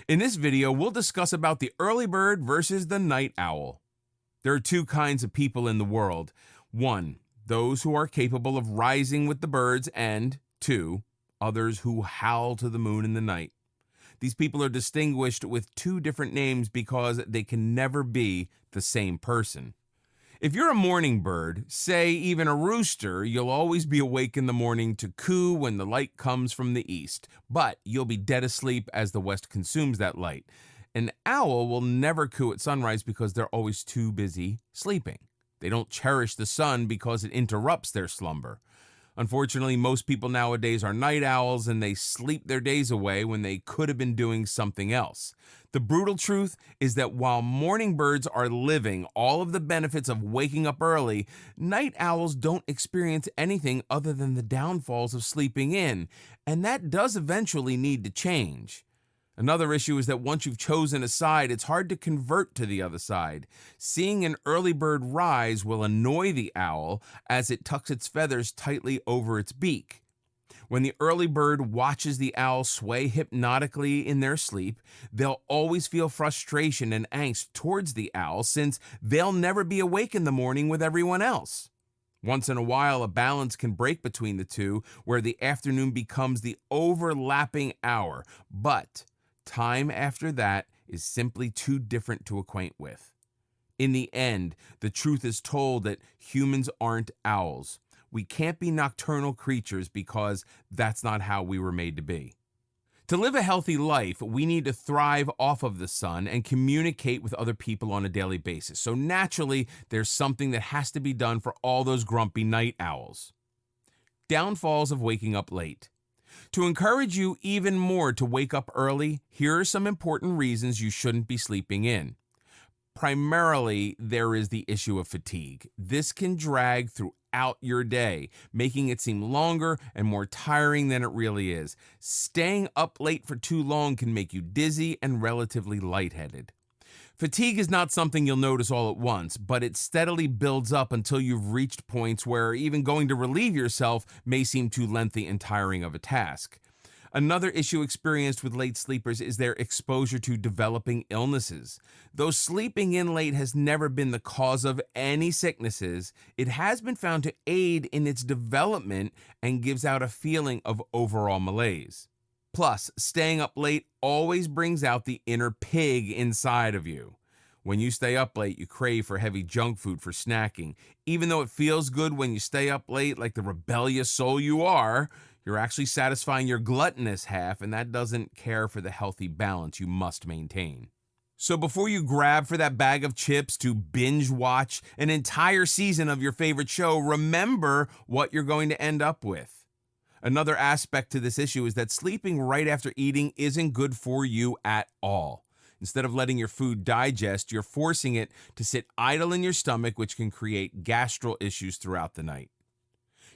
In this video, we'll discuss about the early bird versus the night owl. There are two kinds of people in the world. One, those who are capable of rising with the birds, and two, others who howl to the moon in the night. These people are distinguished with two different names because they can never be the same person. If you're a morning bird, say even a rooster, you'll always be awake in the morning to coo when the light comes from the east, but you'll be dead asleep as the west consumes that light. An owl will never coo at sunrise because they're always too busy sleeping. They don't cherish the sun because it interrupts their slumber. Unfortunately, most people nowadays are night owls and they sleep their days away when they could have been doing something else. The brutal truth is that while morning birds are living all of the benefits of waking up early, night owls don't experience anything other than the downfalls of sleeping in, and that does eventually need to change. Another issue is that once you've chosen a side, it's hard to convert to the other side. Seeing an early bird rise will annoy the owl as it tucks its feathers tightly over its beak. When the early bird watches the owl sway hypnotically in their sleep, they'll always feel frustration and angst towards the owl since they'll never be awake in the morning with everyone else. Once in a while, a balance can break between the two, where the afternoon becomes the overlapping hour, but time after that is simply too different to acquaint with. In the end, the truth is told that humans aren't owls. We can't be nocturnal creatures because that's not how we were made to be. To live a healthy life, we need to thrive off of the sun and communicate with other people on a daily basis. So naturally, there's something that has to be done for all those grumpy night owls. Downfalls of waking up late. To encourage you even more to wake up early, here are some important reasons you shouldn't be sleeping in. Primarily, there is the issue of fatigue. This can drag throughout your day, making it seem longer and more tiring than it really is. Staying up late for too long can make you dizzy and relatively lightheaded. Fatigue is not something you'll notice all at once, but it steadily builds up until you've reached points where even going to relieve yourself may seem too lengthy and tiring of a task. Another issue experienced with late sleepers is their exposure to developing illnesses. Though sleeping in late has never been the cause of any sicknesses, it has been found to aid in its development and gives out a feeling of overall malaise. Plus, staying up late always brings out the inner pig inside of you. When you stay up late, you crave for heavy junk food for snacking. Even though it feels good when you stay up late like the rebellious soul you are, you're actually satisfying your gluttonous half, and that doesn't care for the healthy balance you must maintain. So before you grab for that bag of chips to binge watch an entire season of your favorite show, remember what you're going to end up with. Another aspect to this issue is that sleeping right after eating isn't good for you at all. Instead of letting your food digest, you're forcing it to sit idle in your stomach, which can create gastral issues throughout the night.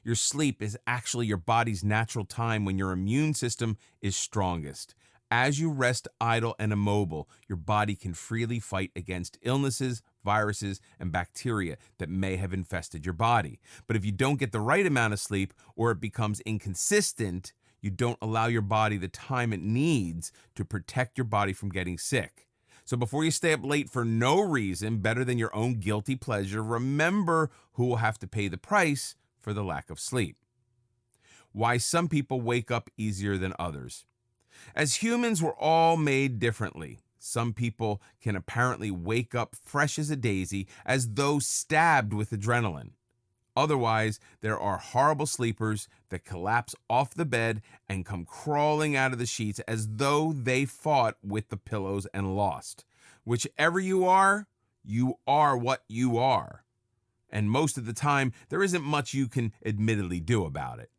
Your sleep is actually your body's natural time when your immune system is strongest. As you rest idle and immobile, your body can freely fight against illnesses, viruses, and bacteria that may have infested your body. But if you don't get the right amount of sleep or it becomes inconsistent, you don't allow your body the time it needs to protect your body from getting sick. So before you stay up late for no reason better than your own guilty pleasure, remember who will have to pay the price for the lack of sleep. Why some people wake up easier than others. As humans, we're all made differently. Some people can apparently wake up fresh as a daisy, as though stabbed with adrenaline. Otherwise, there are horrible sleepers that collapse off the bed and come crawling out of the sheets as though they fought with the pillows and lost. Whichever you are what you are. And most of the time, there isn't much you can admittedly do about it.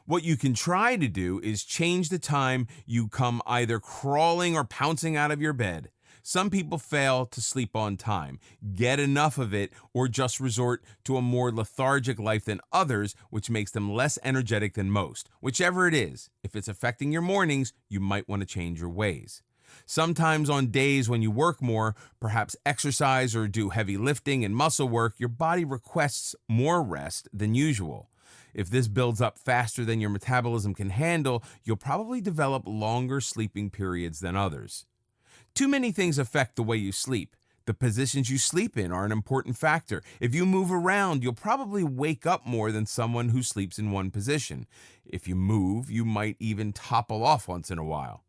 What you can try to do is change the time you come either crawling or pouncing out of your bed. Some people fail to sleep on time, get enough of it, or just resort to a more lethargic life than others, which makes them less energetic than most. Whichever it is, if it's affecting your mornings, you might want to change your ways. Sometimes on days when you work more, perhaps exercise or do heavy lifting and muscle work, your body requests more rest than usual. If this builds up faster than your metabolism can handle, you'll probably develop longer sleeping periods than others. Too many things affect the way you sleep. The positions you sleep in are an important factor. If you move around, you'll probably wake up more than someone who sleeps in one position. If you move, you might even topple off once in a while.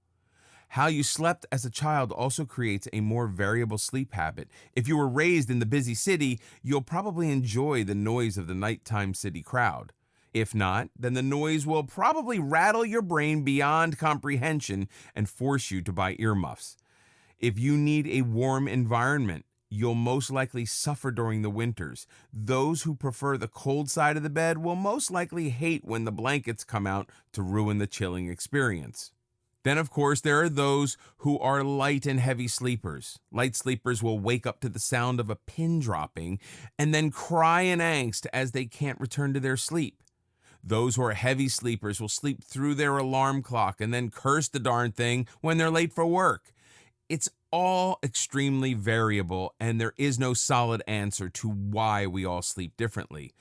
How you slept as a child also creates a more variable sleep habit. If you were raised in the busy city, you'll probably enjoy the noise of the nighttime city crowd. If not, then the noise will probably rattle your brain beyond comprehension and force you to buy earmuffs. If you need a warm environment, you'll most likely suffer during the winters. Those who prefer the cold side of the bed will most likely hate when the blankets come out to ruin the chilling experience. Then, of course, there are those who are light and heavy sleepers. Light sleepers will wake up to the sound of a pin dropping and then cry in angst as they can't return to their sleep. Those who are heavy sleepers will sleep through their alarm clock and then curse the darn thing when they're late for work. It's all extremely variable, and there is no solid answer to why we all sleep differently.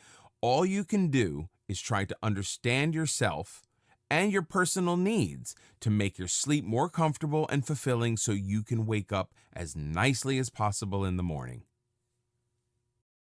All you can do is try to understand yourself and your personal needs to make your sleep more comfortable and fulfilling so you can wake up as nicely as possible in the morning.